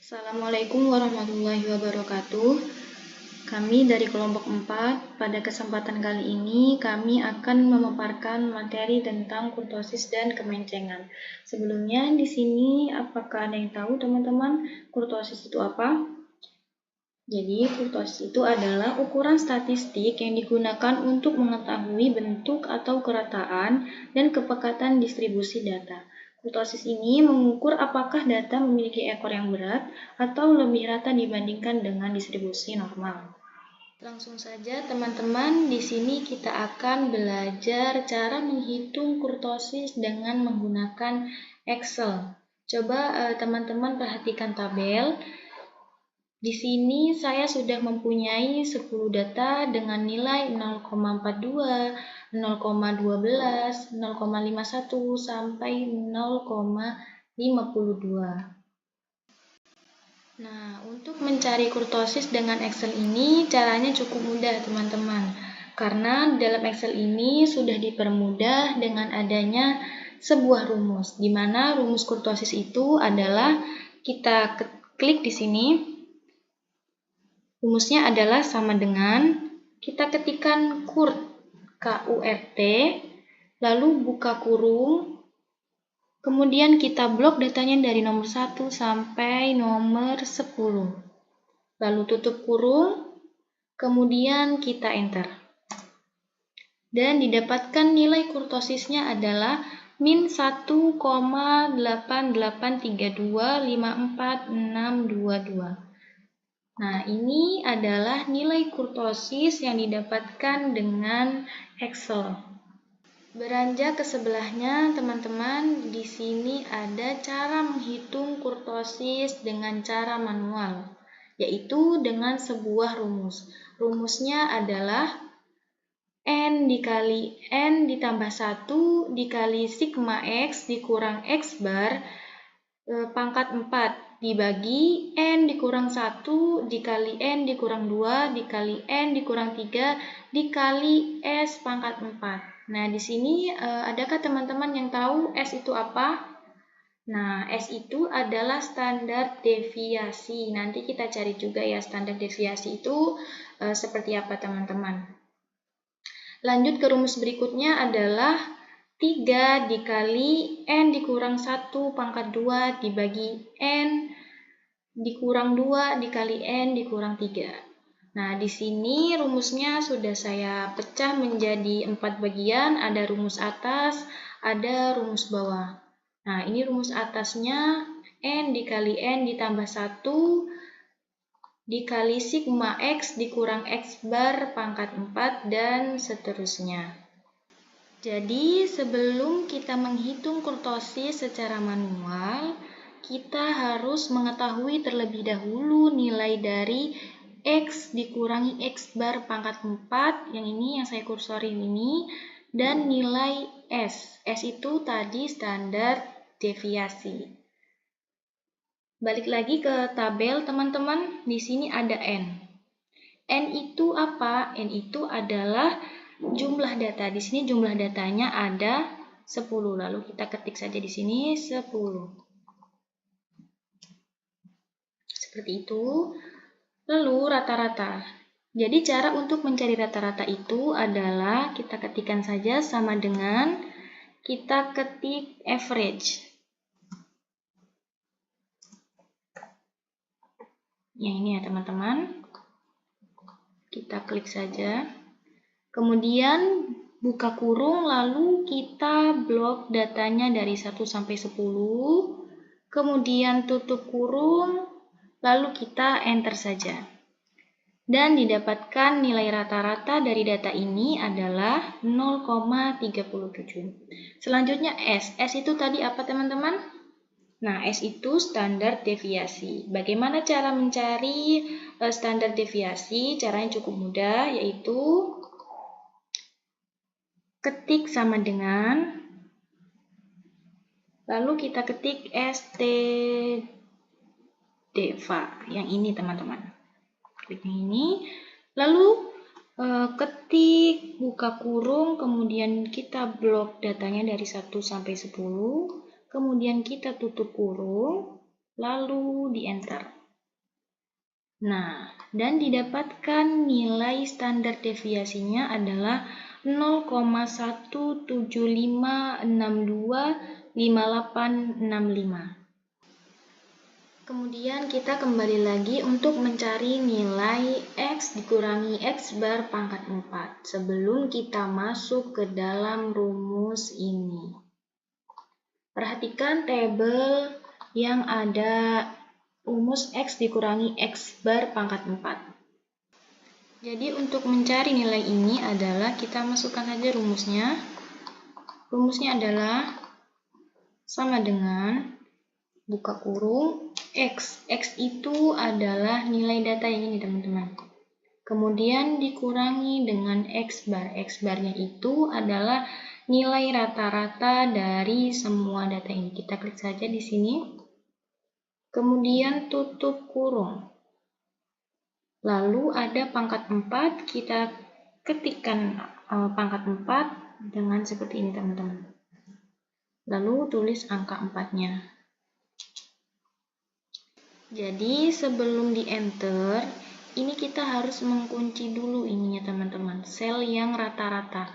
Assalamualaikum warahmatullahi wabarakatuh. Kami dari kelompok 4, pada kesempatan kali ini kami akan memaparkan materi tentang kurtosis dan kemencengan. Sebelumnya di sini apakah ada yang tahu teman-teman kurtosis itu apa? Jadi kurtosis itu adalah ukuran statistik yang digunakan untuk mengetahui bentuk atau kerataan dan kepekatan distribusi data. Kurtosis ini mengukur apakah data memiliki ekor yang berat atau lebih rata dibandingkan dengan distribusi normal. Langsung saja teman-teman, di sini kita akan belajar cara menghitung kurtosis dengan menggunakan Excel. Coba teman-teman perhatikan tabel. Di sini saya sudah mempunyai 10 data dengan nilai 0,42, 0,12, 0,51 sampai 0,52. Nah, untuk mencari kurtosis dengan Excel ini caranya cukup mudah teman-teman. Karena dalam Excel ini sudah dipermudah dengan adanya sebuah rumus, di mana rumus kurtosis itu adalah kita klik di sini. Rumusnya adalah sama dengan kita ketikkan KURT, KURT, lalu buka kurung, kemudian kita blok datanya dari nomor 1 sampai nomor 10. Lalu tutup kurung, kemudian kita enter. Dan didapatkan nilai kurtosisnya adalah min 1,8832546622. Nah, ini adalah nilai kurtosis yang didapatkan dengan Excel. Beranjak ke sebelahnya, teman-teman, di sini ada cara menghitung kurtosis dengan cara manual, yaitu dengan sebuah rumus. Rumusnya adalah N dikali N ditambah 1 dikali sigma X dikurang X bar pangkat 4 dibagi N dikurang 1 dikali N dikurang 2 dikali N dikurang 3 dikali S pangkat 4. Nah, di sini adakah teman-teman yang tahu S itu apa? Nah, S itu adalah standar deviasi. Nanti kita cari juga ya standar deviasi itu seperti apa teman-teman. Lanjut ke rumus berikutnya adalah 3 dikali N dikurang 1 pangkat 2 dibagi N dikurang 2 dikali N dikurang 3. Nah, di sini rumusnya sudah saya pecah menjadi 4 bagian, ada rumus atas, ada rumus bawah. Nah, ini rumus atasnya N dikali N ditambah 1 dikali sigma X dikurang X bar pangkat 4 dan seterusnya. Jadi, sebelum kita menghitung kurtosis secara manual, kita harus mengetahui terlebih dahulu nilai dari X dikurangi X bar pangkat 4, yang ini yang saya kursorin ini, dan nilai S. S itu tadi standar deviasi. Balik lagi ke tabel teman-teman, di sini ada N. N itu apa? N itu adalah jumlah data. Di sini jumlah datanya ada 10. Lalu kita ketik saja di sini 10. Seperti itu. Lalu rata-rata. Jadi cara untuk mencari rata-rata itu adalah kita ketikkan saja sama dengan kita ketik average. Yang ini ya teman-teman. Kita klik saja. Kemudian buka kurung, lalu kita blok datanya dari 1 sampai 10. Kemudian tutup kurung, lalu kita enter saja. Dan didapatkan nilai rata-rata dari data ini adalah 0,37. Selanjutnya S. S itu tadi apa teman-teman? Nah, S itu standar deviasi. Bagaimana cara mencari standar deviasi? Caranya cukup mudah, yaitu ketik sama dengan, lalu kita ketik STDVA, yang ini teman-teman. Klik yang ini, lalu ketik, buka kurung, kemudian kita blok datanya dari 1 sampai 10, kemudian kita tutup kurung, lalu di enter. Nah, dan didapatkan nilai standar deviasinya adalah 0,175625865. Kemudian kita kembali lagi untuk mencari nilai X dikurangi X bar pangkat 4 sebelum kita masuk ke dalam rumus ini. Perhatikan tabel yang ada rumus X dikurangi X bar pangkat 4. Jadi untuk mencari nilai ini adalah kita masukkan aja rumusnya. Rumusnya adalah sama dengan buka kurung X. X itu adalah nilai data yang ini teman-teman. Kemudian dikurangi dengan X bar. X barnya itu adalah nilai rata-rata dari semua data ini. Kita klik saja di sini. Kemudian tutup kurung. Lalu ada pangkat 4, kita ketikkan pangkat 4 dengan seperti ini teman-teman. Lalu tulis angka 4-nya. Jadi sebelum di enter, ini kita harus mengunci dulu ininya teman-teman, sel yang rata-rata.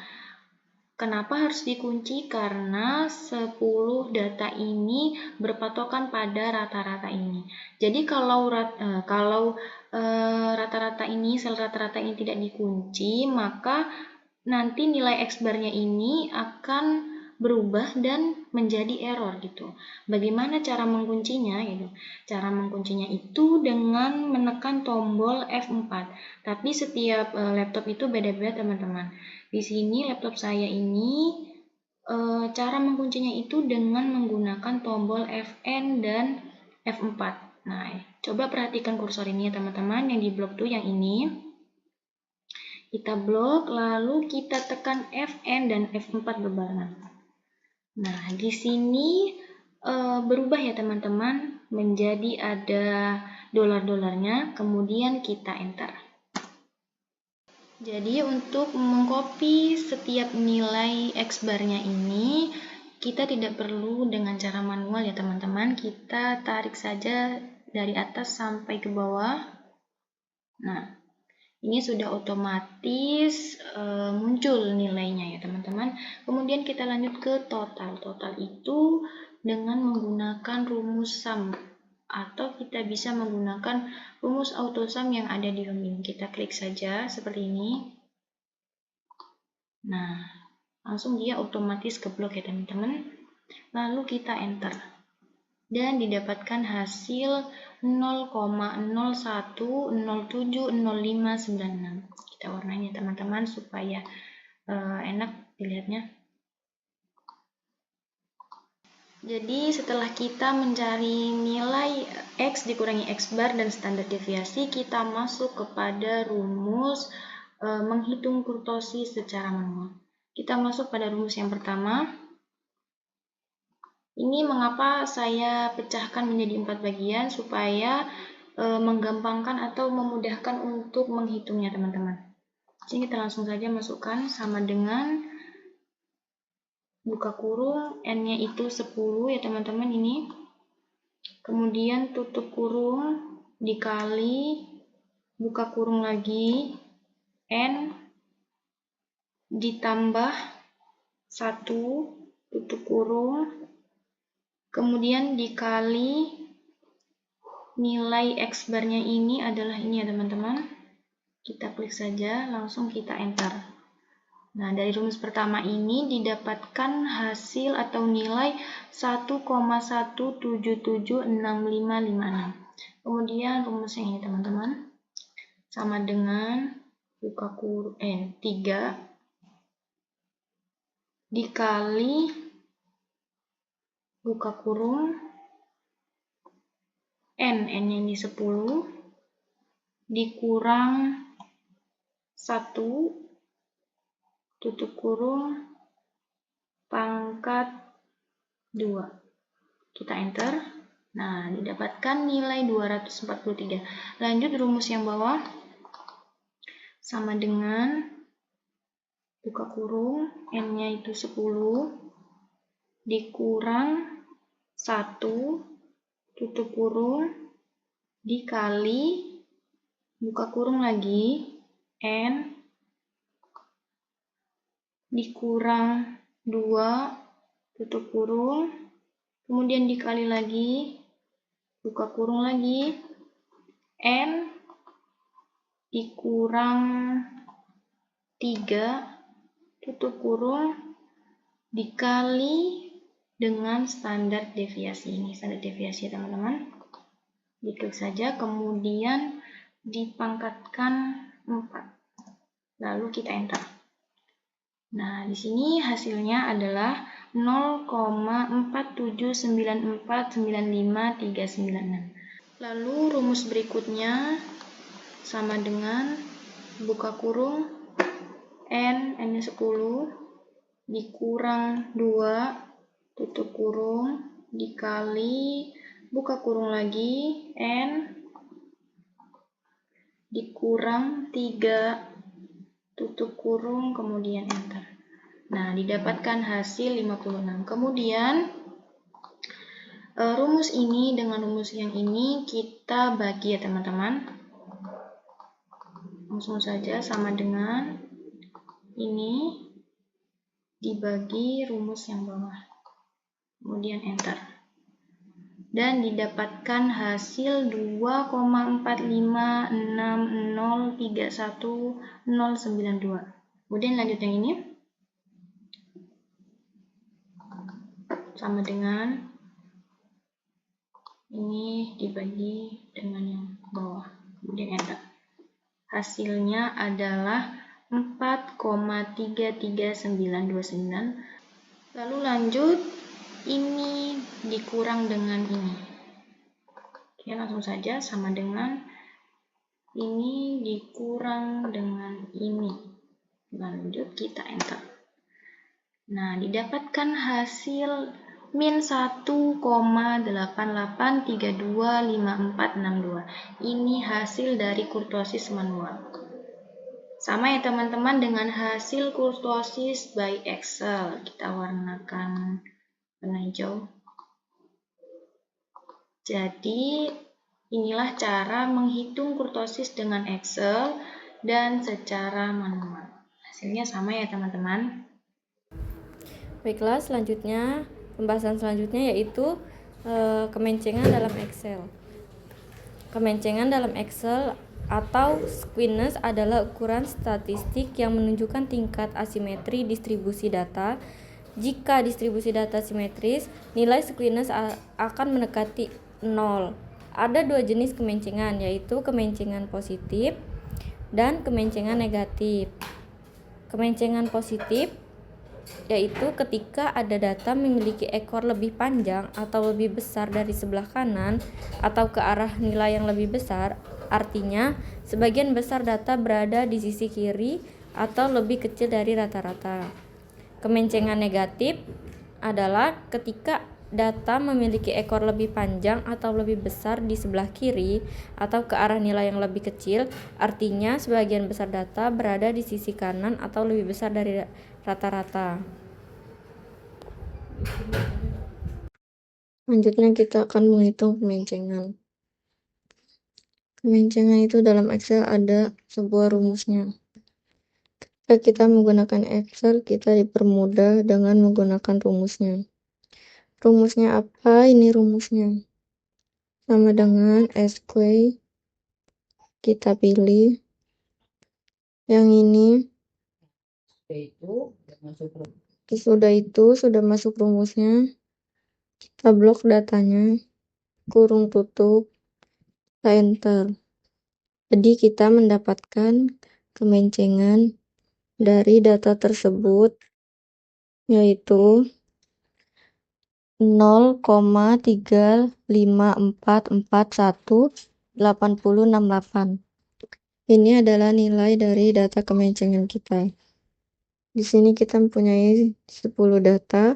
Kenapa harus dikunci? Karena 10 data ini berpatokan pada rata-rata ini. Jadi kalau rata-rata ini, sel rata-rata ini tidak dikunci, maka nanti nilai X bar-nya ini akan berubah dan menjadi error gitu. Bagaimana cara menguncinya gitu? Cara menguncinya itu dengan menekan tombol F4. Tapi setiap laptop itu beda-beda teman-teman. Di sini laptop saya ini cara menguncinya itu dengan menggunakan tombol Fn dan F4. Nah, coba perhatikan kursor ini ya teman-teman, yang di blok tuh yang ini. Kita blok, lalu kita tekan Fn dan F4 berbarengan. Nah, di sini berubah ya teman-teman, menjadi ada dolar-dolarnya, kemudian kita enter. Jadi untuk mengcopy setiap nilai X bar-nya ini, kita tidak perlu dengan cara manual ya teman-teman, kita tarik saja dari atas sampai ke bawah. Nah, ini sudah otomatis muncul nilainya ya teman-teman. Kemudian kita lanjut ke total. Total itu dengan menggunakan rumus sum, atau kita bisa menggunakan rumus autosum yang ada di home ini. Kita klik saja seperti ini. Nah, langsung dia otomatis keblok ya teman-teman. Lalu kita enter. Dan didapatkan hasil 0,01070596. Kita warnanya teman-teman supaya enak dilihatnya. Jadi setelah kita mencari nilai X dikurangi X bar dan standar deviasi, kita masuk kepada rumus menghitung kurtosis secara manual. Kita masuk pada rumus yang pertama. Ini mengapa saya pecahkan menjadi 4 bagian, supaya menggampangkan atau memudahkan untuk menghitungnya teman-teman. Jadi kita langsung saja masukkan sama dengan buka kurung, N-nya itu 10 ya teman-teman ini. Kemudian tutup kurung dikali buka kurung lagi N ditambah 1 tutup kurung, kemudian dikali nilai X bar-nya ini adalah ini ya teman-teman. Kita klik saja, langsung kita enter. Nah, dari rumus pertama ini didapatkan hasil atau nilai 1,1776556. Kemudian rumusnya ini teman-teman, sama dengan buka kurung 3 dikali buka kurung N-nya ini 10 dikurang 1 tutup kurung pangkat 2. Kita enter. Nah, didapatkan nilai 243. Lanjut rumus yang bawah. Sama dengan buka kurung N-nya itu 10 dikurang 1 tutup kurung, dikali, buka kurung lagi, N, dikurang 2, tutup kurung, kemudian dikali lagi, buka kurung lagi, N, dikurang 3, tutup kurung, dikali dengan standar deviasi. Ini standar deviasi teman-teman. Diklik saja, kemudian dipangkatkan 4. Lalu kita enter. Nah, di sini hasilnya adalah 0,47949536. Lalu rumus berikutnya sama dengan buka kurung N-nya 10 dikurang 2, tutup kurung, dikali, buka kurung lagi, N, dikurang 3, tutup kurung, kemudian enter. Nah, didapatkan hasil 56. Kemudian, rumus ini dengan rumus yang ini kita bagi ya teman-teman. Langsung saja sama dengan ini dibagi rumus yang bawah. Kemudian enter. Dan didapatkan hasil 2,456031092. Kemudian lanjut yang ini. Sama dengan ini dibagi dengan yang bawah. Kemudian enter. Hasilnya adalah 4,33929. Lalu lanjut, ini dikurang dengan ini. Oke, langsung saja sama dengan ini dikurang dengan ini. Lanjut kita enter. Nah, didapatkan hasil min 1,88325462. Ini hasil dari kurtosis manual. Sama ya teman-teman dengan hasil kurtosis by Excel. Kita warnakan warna hijau. Jadi, inilah cara menghitung kurtosis dengan Excel dan secara manual. Hasilnya sama ya teman-teman. Baiklah, pembahasan selanjutnya yaitu kemencengan dalam Excel. Kemencengan dalam Excel atau skewness adalah ukuran statistik yang menunjukkan tingkat asimetri distribusi data. Jika distribusi data simetris, nilai skewness akan mendekati 0. Ada dua jenis kemencengan, yaitu kemencengan positif dan kemencengan negatif. Kemencengan positif yaitu ketika ada data memiliki ekor lebih panjang atau lebih besar dari sebelah kanan atau ke arah nilai yang lebih besar, artinya sebagian besar data berada di sisi kiri atau lebih kecil dari rata-rata. Kemencengan negatif adalah ketika data memiliki ekor lebih panjang atau lebih besar di sebelah kiri atau ke arah nilai yang lebih kecil, artinya sebagian besar data berada di sisi kanan atau lebih besar dari rata-rata. Selanjutnya kita akan menghitung kemencengan. Kemencengan itu dalam Excel ada sebuah rumusnya. Ketika kita menggunakan Excel, kita dipermudah dengan menggunakan rumusnya. Rumusnya apa? Ini rumusnya. Sama dengan SQ, kita pilih. Yang ini. Sudah masuk rumusnya. Kita blok datanya. Kurung tutup. Kita enter. Jadi kita mendapatkan kemencengan dari data tersebut yaitu 0,354418068. Ini adalah nilai dari data kemencengan kita. Di sini kita mempunyai 10 data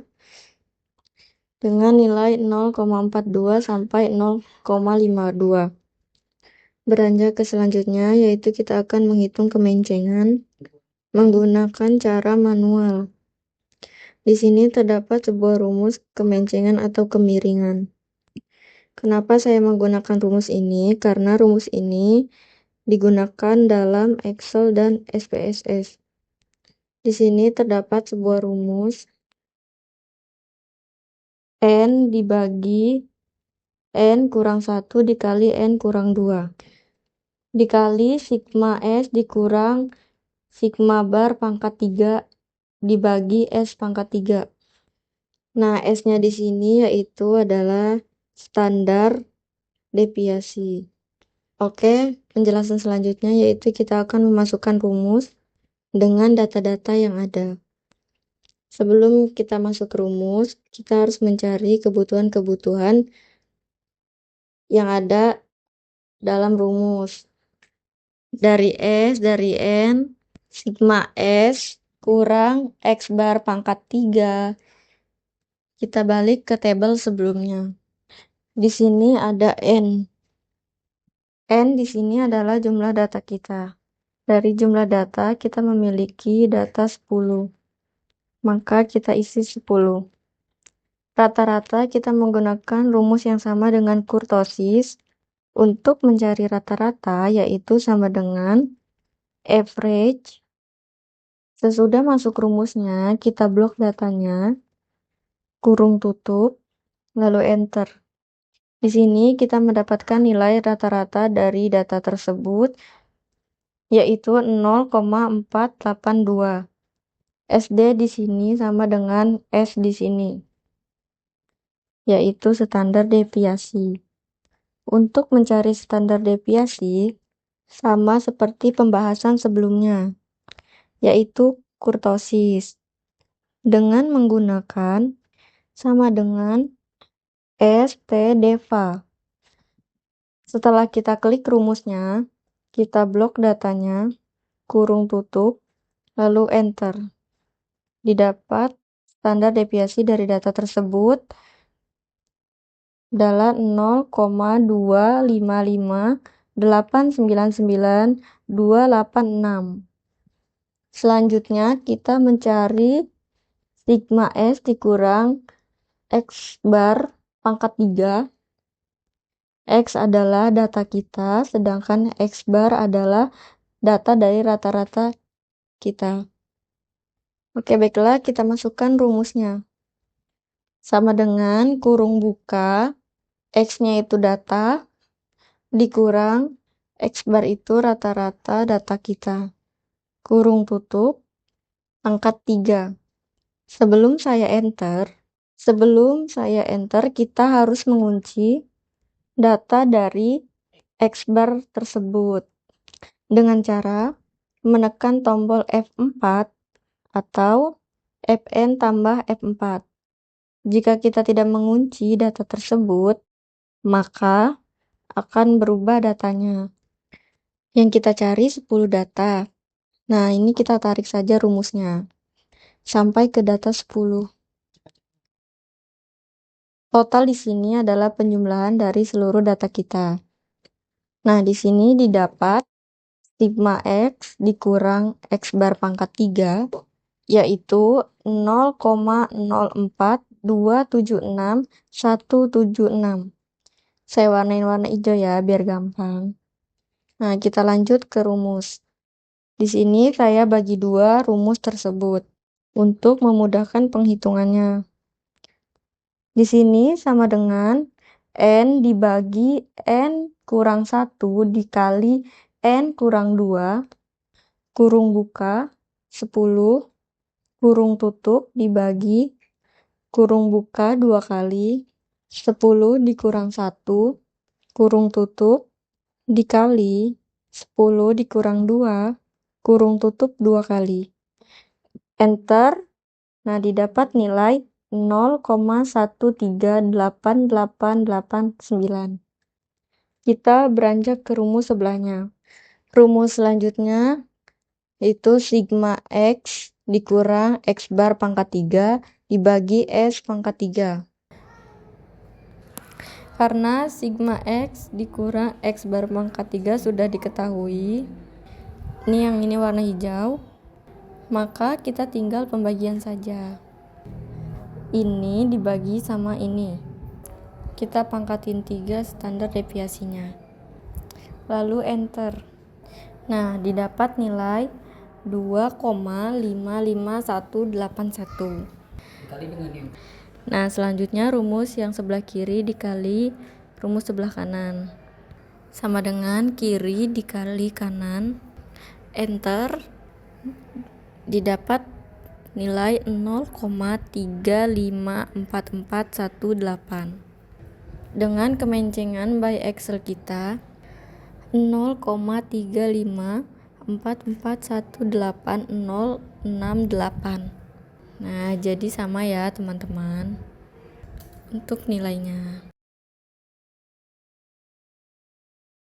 dengan nilai 0,42 sampai 0,52. Beranjak ke selanjutnya, yaitu kita akan menghitung kemencengan menggunakan cara manual. Di sini terdapat sebuah rumus kemencengan atau kemiringan. Kenapa saya menggunakan rumus ini? Karena rumus ini digunakan dalam Excel dan SPSS. Di sini terdapat sebuah rumus N dibagi N kurang 1 dikali N kurang 2 dikali sigma S dikurang sigma bar pangkat 3 dibagi S pangkat 3. Nah, S-nya di sini yaitu adalah standar deviasi. Oke, penjelasan selanjutnya yaitu kita akan memasukkan rumus dengan data-data yang ada. Sebelum kita masuk rumus, kita harus mencari kebutuhan-kebutuhan yang ada dalam rumus. Dari S, dari N, sigma S kurang X bar pangkat 3. Kita balik ke tabel sebelumnya. Di sini ada N. N di sini adalah jumlah data kita. Dari jumlah data, kita memiliki data 10. Maka kita isi 10. Rata-rata kita menggunakan rumus yang sama dengan kurtosis untuk mencari rata-rata, yaitu sama dengan average. Sesudah masuk rumusnya, kita blok datanya, kurung tutup, lalu enter. Di sini kita mendapatkan nilai rata-rata dari data tersebut, yaitu 0,482. SD di sini sama dengan S di sini, yaitu standar deviasi. Untuk mencari standar deviasi, sama seperti pembahasan sebelumnya, yaitu kurtosis. Dengan menggunakan sama dengan ST-DEVA. Setelah kita klik rumusnya, kita blok datanya, kurung tutup, lalu enter. Didapat standar deviasi dari data tersebut adalah 0,255899286. Selanjutnya kita mencari sigma S dikurang X bar pangkat 3. X adalah data kita, sedangkan X bar adalah data dari rata-rata kita. Oke, baiklah, kita masukkan rumusnya. Sama dengan kurung buka, X-nya itu data, dikurang X bar itu rata-rata data kita. Kurung tutup, angkat 3. Sebelum saya enter, kita harus mengunci data dari X bar tersebut dengan cara menekan tombol F4 atau Fn tambah F4. Jika kita tidak mengunci data tersebut, maka akan berubah datanya. Yang kita cari 10 data. Nah, ini kita tarik saja rumusnya sampai ke data 10. Total di sini adalah penjumlahan dari seluruh data kita. Nah, di sini didapat sigma X dikurang X bar pangkat 3, yaitu 0,04276,176. Saya warnain warna hijau ya, biar gampang. Nah, kita lanjut ke rumus. Di sini saya bagi 2 rumus tersebut untuk memudahkan penghitungannya. Di sini sama dengan N dibagi N kurang 1 dikali N kurang 2, kurung buka, 10, kurung tutup dibagi, kurung buka 2 kali, 10 dikurang 1, kurung tutup, dikali 10 dikurang 2, kurung tutup 2 kali. Enter. Nah, didapat nilai 0,138889. Kita beranjak ke rumus sebelahnya. Rumus selanjutnya itu sigma X dikurang X bar pangkat 3 dibagi S pangkat 3. Karena sigma X dikurang X bar pangkat 3 sudah diketahui, yang ini warna hijau, maka kita tinggal pembagian saja. Ini dibagi sama ini. kita pangkatin 3 standar deviasinya. Lalu enter. Nah, didapat nilai 2,55181. Nah, selanjutnya rumus yang sebelah kiri dikali rumus sebelah kanan. Sama dengan kiri dikali kanan. Enter. Didapat nilai 0,354418. Dengan kemencengan by Excel kita 0,354418,068. Nah, jadi sama ya teman-teman untuk nilainya.